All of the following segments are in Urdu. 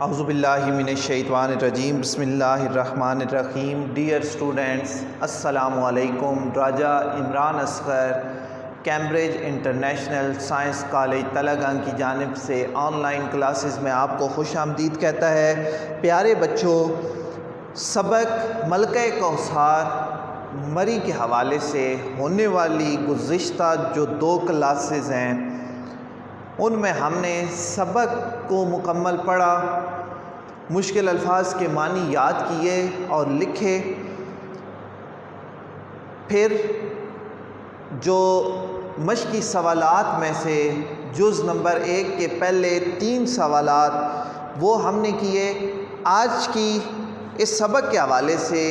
اعوذ باللہ من الشیطان الرجیم بسم اللہ الرحمن الرحیم. ڈیئر اسٹوڈنٹس، السلام علیکم. Raja Imran Asghar Cambridge international science college تلہ کی جانب سے آن لائن کلاسز میں آپ کو خوش آمدید کہتا ہے. پیارے بچوں، سبق ملکہ کوثر مری کے حوالے سے ہونے والی گزشتہ جو 2 کلاسز ہیں ان میں ہم نے سبق کو مکمل پڑھا، مشکل الفاظ کے معنی یاد کیے اور لکھے. پھر جو مشقی سوالات میں سے جز نمبر 1 کے پہلے 3 سوالات وہ ہم نے کیے. آج کی اس سبق کے حوالے سے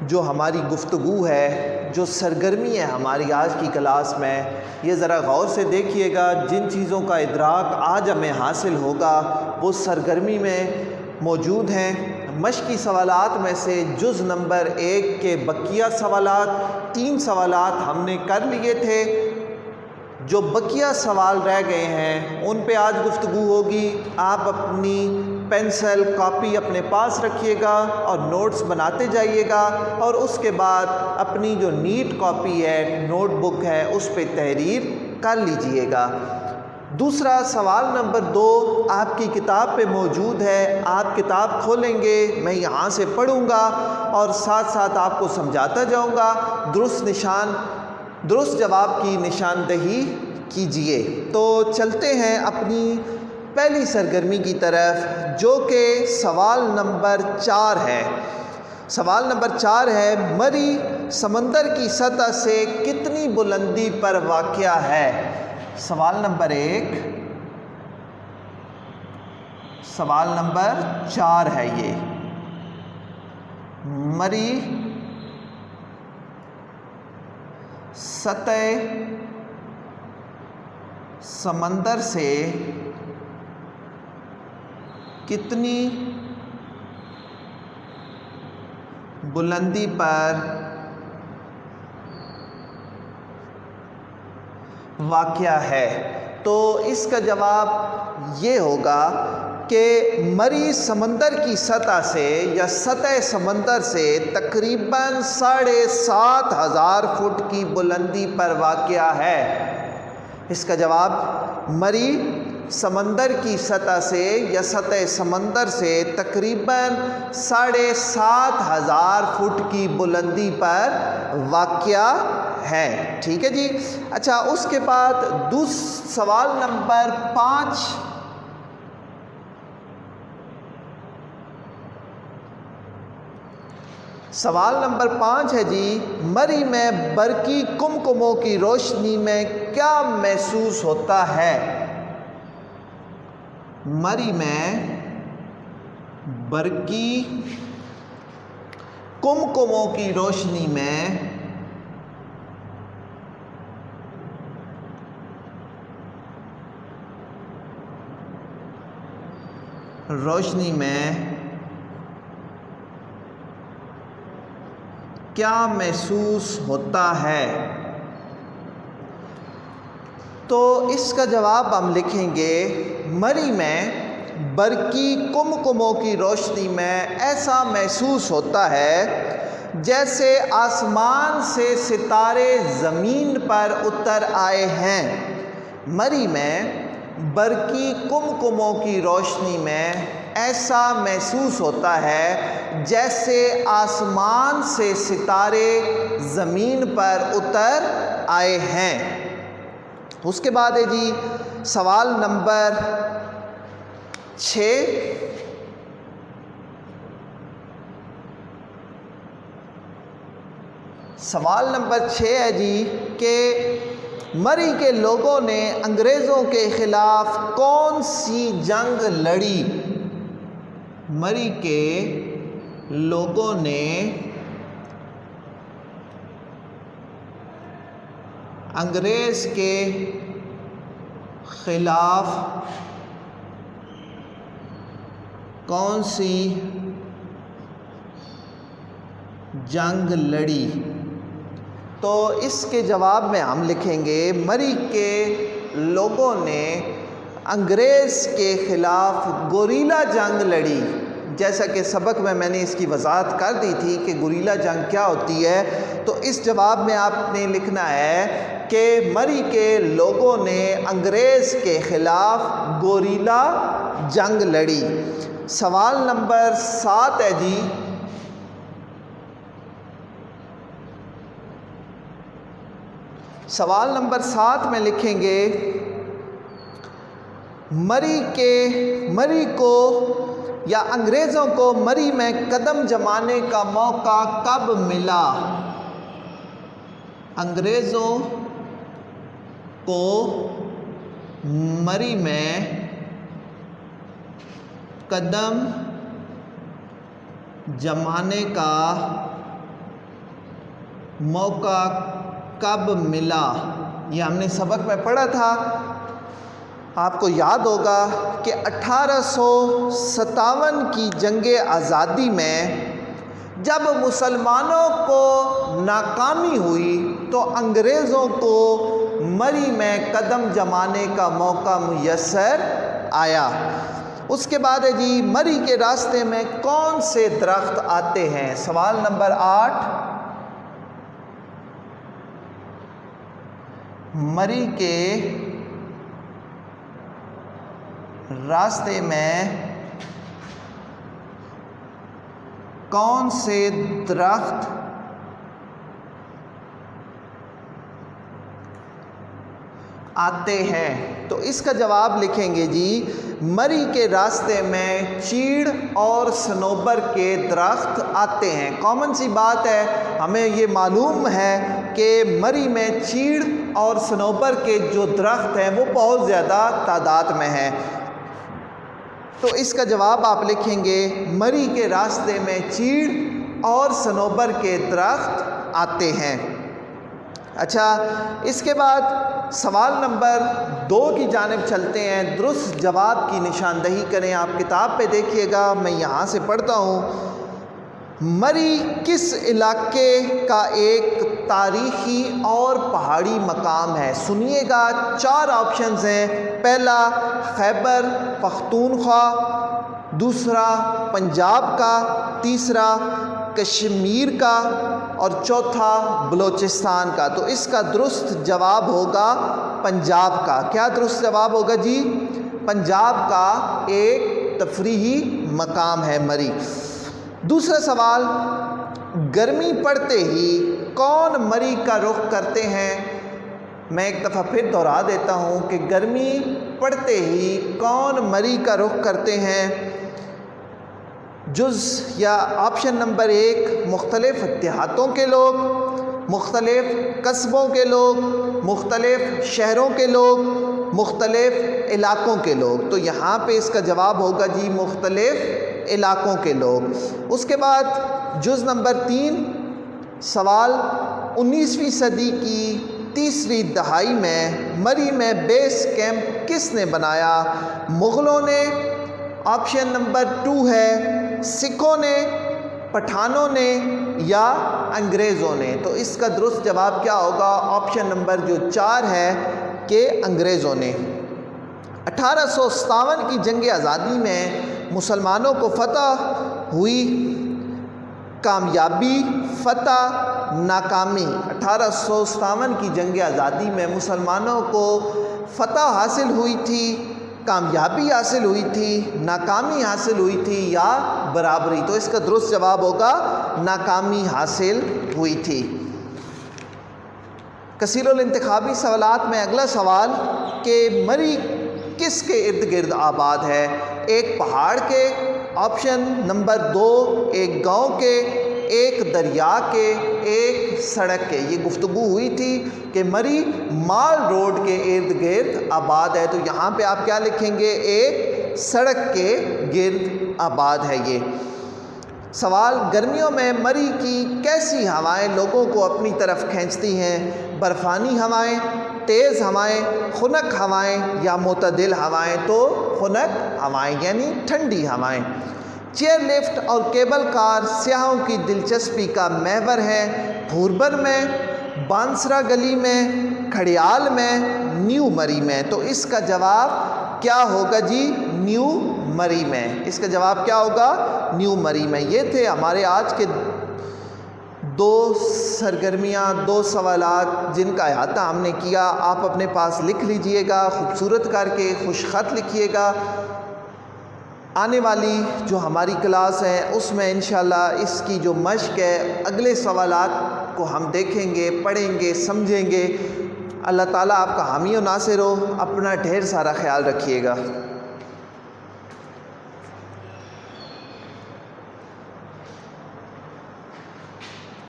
جو ہماری گفتگو ہے، جو سرگرمی ہے ہماری آج کی کلاس میں، یہ ذرا غور سے دیکھیے گا. جن چیزوں کا ادراک آج ہمیں حاصل ہوگا وہ سرگرمی میں موجود ہیں. مشقی سوالات میں سے جز نمبر 1 کے بقیہ سوالات 3 سوالات ہم نے کر لیے تھے. جو بقیہ سوال رہ گئے ہیں ان پہ آج گفتگو ہوگی. آپ اپنی پینسل کاپی اپنے پاس رکھیے گا اور نوٹس بناتے جائیے گا، اور اس کے بعد اپنی جو نیٹ کاپی ہے، نوٹ بک ہے، اس پہ تحریر کر لیجئے گا. دوسرا سوال نمبر 2 آپ کی کتاب پہ موجود ہے. آپ کتاب کھولیں گے، میں یہاں سے پڑھوں گا اور ساتھ ساتھ آپ کو سمجھاتا جاؤں گا. درست جواب کی نشاندہی کیجئے. تو چلتے ہیں اپنی پہلی سرگرمی کی طرف، جو کہ سوال نمبر 4 ہے. سوال نمبر 4 ہے، مری سمندر کی سطح سے کتنی بلندی پر واقع ہے؟ سوال نمبر 1، سوال نمبر 4 ہے یہ. مری سطح سمندر سے کتنی بلندی پر واقع ہے؟ تو اس کا جواب یہ ہوگا کہ مری سمندر کی سطح سے یا سطح سمندر سے تقریباً 7,500 فٹ کی بلندی پر واقع ہے. اس کا جواب مری سمندر کی سطح سے یا سطح سمندر سے تقریباً 7,500 فٹ کی بلندی پر واقع ہے. ٹھیک ہے جی. اچھا، اس کے بعد سوال نمبر 5. سوال نمبر 5 ہے جی، مری میں برقی کمکموں کی روشنی میں کیا محسوس ہوتا ہے؟ مری میں برقی کمکموں کی روشنی میں کیا محسوس ہوتا ہے؟ تو اس کا جواب ہم لکھیں گے، مری میں برقی کمکموں کی روشنی میں ایسا محسوس ہوتا ہے جیسے آسمان سے ستارے زمین پر اتر آئے ہیں. مری میں برقی کمکموں کی روشنی میں ایسا محسوس ہوتا ہے جیسے آسمان سے ستارے زمین پر اتر آئے ہیں. اس کے بعد ہے جی سوال نمبر 6. سوال نمبر 6 ہے جی کہ مری کے لوگوں نے انگریزوں کے خلاف کون سی جنگ لڑی؟ مری کے لوگوں نے انگریز کے خلاف کون سی جنگ لڑی؟ تو اس کے جواب میں ہم لکھیں گے، مری کے لوگوں نے انگریز کے خلاف گوریلا جنگ لڑی. جیسا کہ سبق میں نے اس کی وضاحت کر دی تھی کہ گوریلا جنگ کیا ہوتی ہے. تو اس جواب میں آپ نے لکھنا ہے کہ مری کے لوگوں نے انگریز کے خلاف گوریلا جنگ لڑی. سوال نمبر 7 ہے جی. سوال نمبر 7 میں لکھیں گے مری کو یا انگریزوں کو مری میں قدم جمانے کا موقع کب ملا؟ انگریزوں کو مری میں قدم جمانے کا موقع کب ملا؟ یہ ہم نے سبق میں پڑھا تھا. آپ کو یاد ہوگا کہ 1857 کی جنگ آزادی میں جب مسلمانوں کو ناکامی ہوئی تو انگریزوں کو مری میں قدم جمانے کا موقع میسر آیا. اس کے بعد ہے جی مری کے راستے میں کون سے درخت آتے ہیں؟ سوال نمبر 8. مری کے راستے میں کون سے درخت آتے ہیں؟ تو اس کا جواب لکھیں گے جی مری کے راستے میں چیڑ اور صنوبر کے درخت آتے ہیں. کامن سی بات ہے, ہمیں یہ معلوم ہے کہ مری میں چیڑ اور صنوبر کے جو درخت ہیں وہ بہت زیادہ تعداد میں ہیں. تو اس کا جواب آپ لکھیں گے مری کے راستے میں چیڑ اور صنوبر کے درخت آتے ہیں. اچھا, اس کے بعد سوال نمبر 2 کی جانب چلتے ہیں. درست جواب کی نشاندہی کریں. آپ کتاب پہ دیکھیے گا, میں یہاں سے پڑھتا ہوں. مری کس علاقے کا ایک تاریخی اور پہاڑی مقام ہے؟ سنیے گا, 4 آپشنز ہیں. پہلا خیبر پختونخوا, دوسرا پنجاب کا, تیسرا کشمیر کا اور چوتھا بلوچستان کا. تو اس کا درست جواب ہوگا پنجاب کا. کیا درست جواب ہوگا جی؟ پنجاب کا ایک تفریحی مقام ہے مری. دوسرا سوال, گرمی پڑتے ہی کون مری کا رخ کرتے ہیں؟ میں ایک دفعہ پھر دہرا دیتا ہوں کہ گرمی پڑتے ہی کون مری کا رخ کرتے ہیں؟ جز یا آپشن نمبر 1 مختلف دیہاتوں کے لوگ, مختلف قصبوں کے لوگ, مختلف شہروں کے لوگ, مختلف علاقوں کے لوگ. تو یہاں پہ اس کا جواب ہوگا جی مختلف علاقوں کے لوگ. اس کے بعد جز نمبر 3 سوال, 19ویں صدی کی تیسری دہائی میں مری میں بیس کیمپ کس نے بنایا؟ مغلوں نے, آپشن نمبر 2 ہے سکھوں نے, پٹھانوں نے یا انگریزوں نے. تو اس کا درست جواب کیا ہوگا؟ آپشن نمبر جو 4 ہے کہ انگریزوں نے. 1857 کی جنگ آزادی میں مسلمانوں کو فتح ہوئی. کامیابی, فتح, ناکامی. 1857 کی جنگ آزادی میں مسلمانوں کو فتح حاصل ہوئی تھی, کامیابی حاصل ہوئی تھی, ناکامی حاصل ہوئی تھی یا برابری؟ تو اس کا درست جواب ہوگا ناکامی حاصل ہوئی تھی. کثیر الانتخابی سوالات میں اگلا سوال کہ مری کس کے ارد گرد آباد ہے؟ ایک پہاڑ کے, آپشن نمبر 2 ایک گاؤں کے, ایک دریا کے, ایک سڑک کے. یہ گفتگو ہوئی تھی کہ مری مال روڈ کے ارد گرد آباد ہے. تو یہاں پہ آپ کیا لکھیں گے؟ ایک سڑک کے گرد آباد ہے یہ. سوال, گرمیوں میں مری کی کیسی ہوائیں لوگوں کو اپنی طرف کھینچتی ہیں؟ برفانی ہوائیں, تیز ہوائیں, خنک ہوائیں یا معتدل ہوائیں؟ تو خنک ہوائیں یعنی ٹھنڈی ہوائیں. چیئر لفٹ اور کیبل کار سیاحوں کی دلچسپی کا محور ہے. بھوربر میں, بانسرا گلی میں, کھڑیال میں, نیو مری میں. تو اس کا جواب کیا ہوگا جی؟ نیو مری میں۔ اس کا جواب کیا ہوگا؟ نیو مری میں۔ یہ تھے ہمارے آج کے 2 سرگرمیاں، 2 سوالات جن کا احاطہ ہم نے کیا۔ آپ اپنے پاس لکھ لیجئے گا، خوبصورت کر کے خوش خط لکھیے گا۔ آنے والی جو ہماری کلاس ہے اس میں انشاءاللہ اس کی جو مشق ہے، اگلے سوالات کو ہم دیکھیں گے، پڑھیں گے، سمجھیں گے۔ اللہ تعالیٰ آپ کا حامی و ناصر ہو۔ اپنا ڈھیر سارا خیال رکھیے گا۔